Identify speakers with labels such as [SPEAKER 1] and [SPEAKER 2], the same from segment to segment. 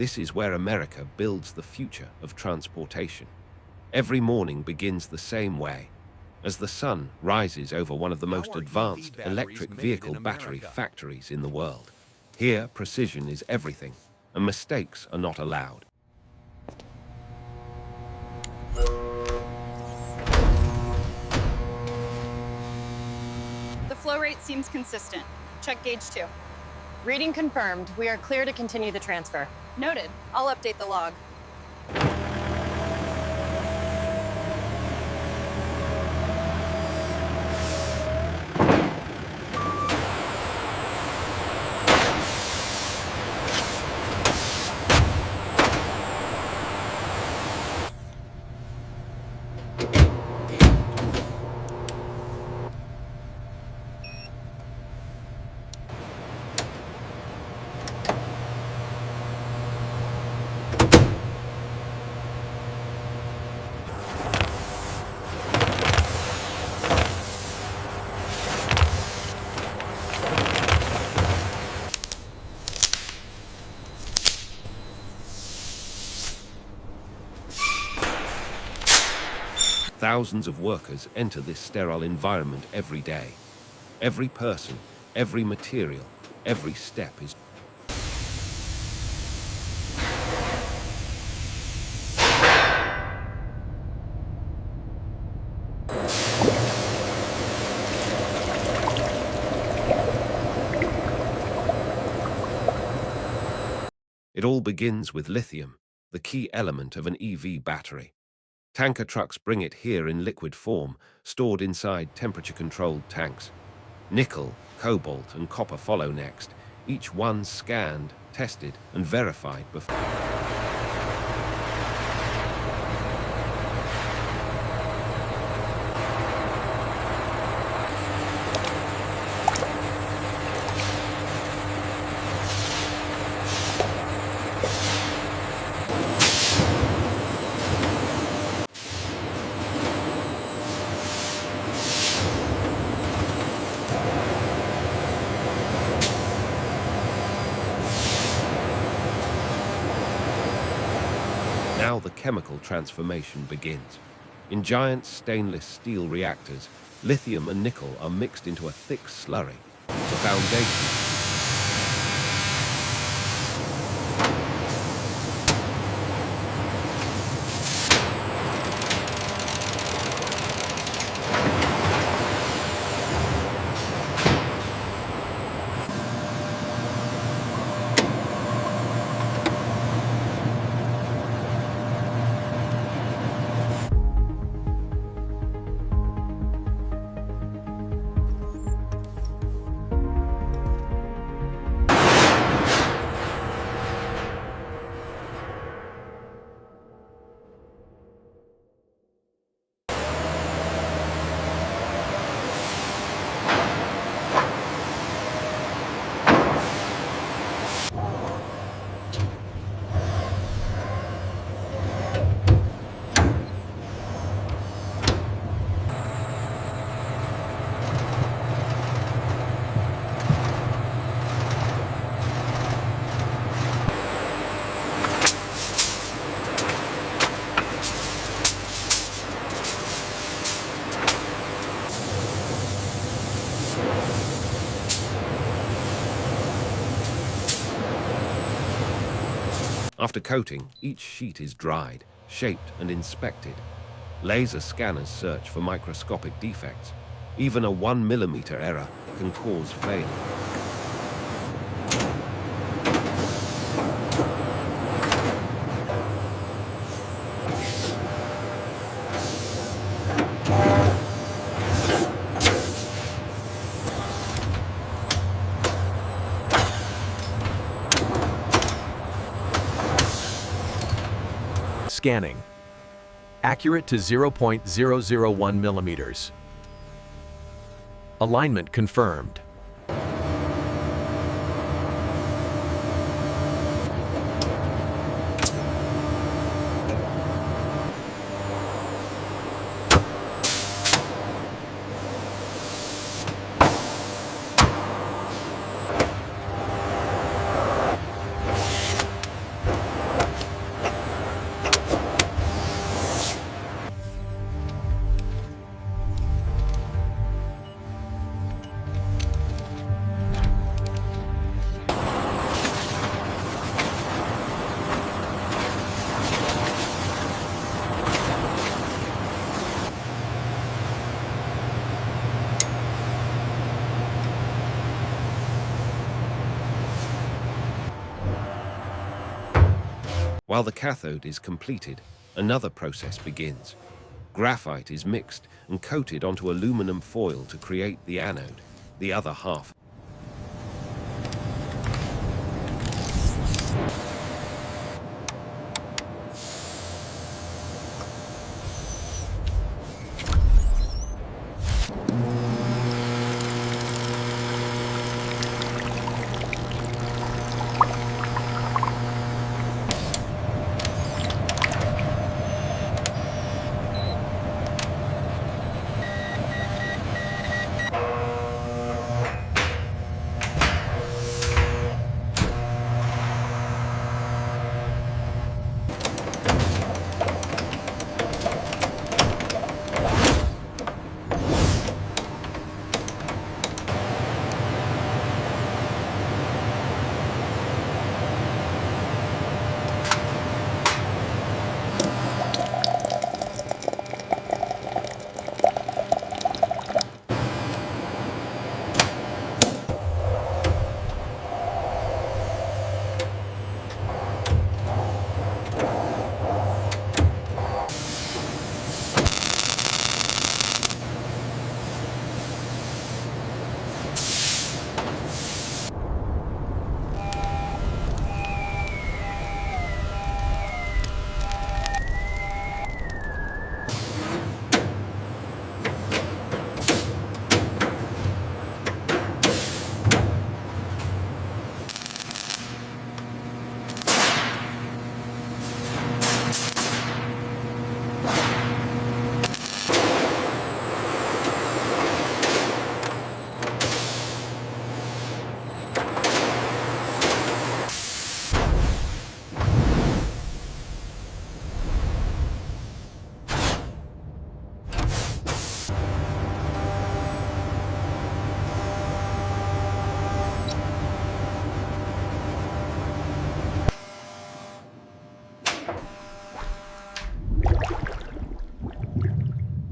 [SPEAKER 1] This is where America builds the future of transportation. Every morning begins the same way, as the sun rises over one of the most advanced electric vehicle battery factories in the world. Here, precision is everything, and mistakes are not allowed.
[SPEAKER 2] The flow rate seems consistent. Check gauge 2.
[SPEAKER 3] Reading confirmed. We are clear to continue the transfer.
[SPEAKER 2] Noted. I'll update the log.
[SPEAKER 1] Thousands of workers enter this sterile environment every day. Every person, every material, every step is... It all begins with lithium, the key element of an EV battery. Tanker trucks bring it here in liquid form, stored inside temperature-controlled tanks. Nickel, cobalt, and copper follow next, each one scanned, tested, and verified before... Now the chemical transformation begins. In giant stainless steel reactors, lithium and nickel are mixed into a thick slurry. The foundation. After coating, each sheet is dried, shaped, and inspected. Laser scanners search for microscopic defects. Even a 1 millimeter error can cause failure.
[SPEAKER 4] Scanning. Accurate to 0.001 millimeters. Alignment confirmed.
[SPEAKER 1] While the cathode is completed, another process begins. Graphite is mixed and coated onto aluminum foil to create the anode, the other half.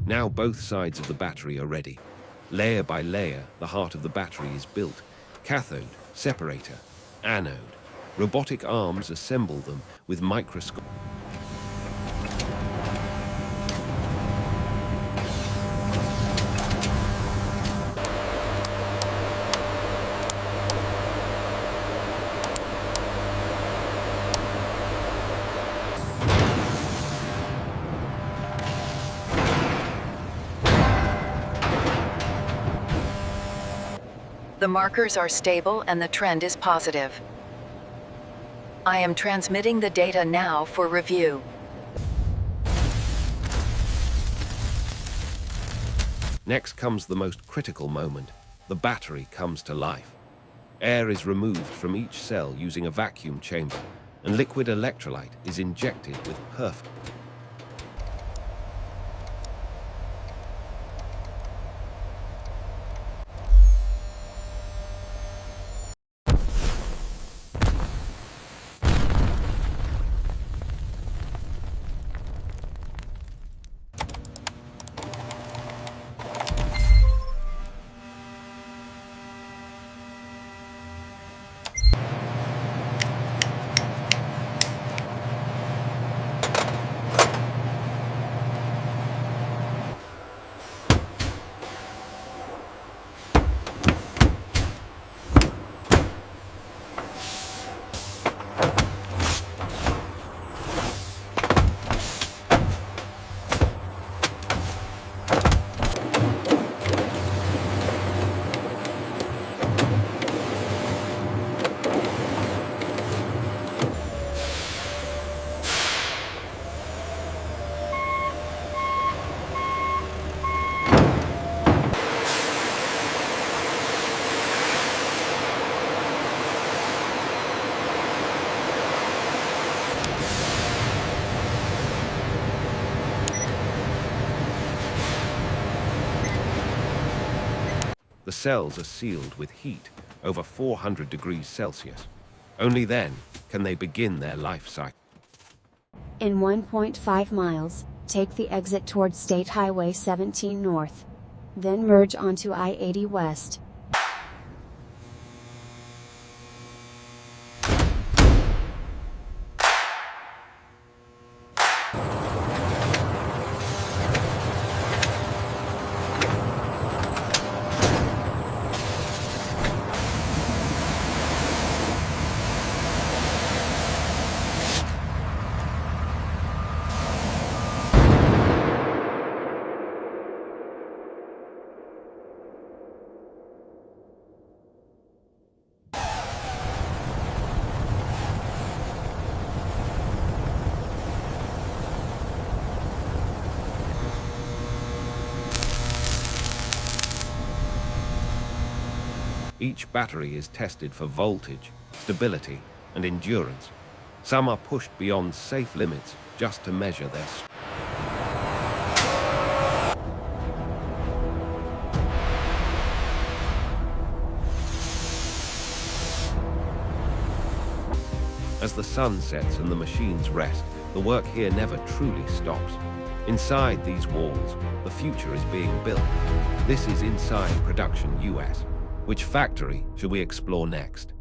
[SPEAKER 1] Now both sides of the battery are ready. Layer by layer, the heart of the battery is built. Cathode, separator, anode. Robotic arms assemble them with microscope.
[SPEAKER 5] The markers are stable and the trend is positive. I am transmitting the data now for review.
[SPEAKER 1] Next comes the most critical moment. The battery comes to life. Air is removed from each cell using a vacuum chamber, and liquid electrolyte is injected with perfect. The cells are sealed with heat over 400 degrees Celsius. Only then can they begin their life cycle.
[SPEAKER 6] In 1.5 miles, take the exit towards State Highway 17 North. Then merge onto I-80 West.
[SPEAKER 1] Each battery is tested for voltage, stability, and endurance. Some are pushed beyond safe limits just to measure their strength. As the sun sets and the machines rest, the work here never truly stops. Inside these walls, the future is being built. This is Inside Production US. Which factory should we explore next?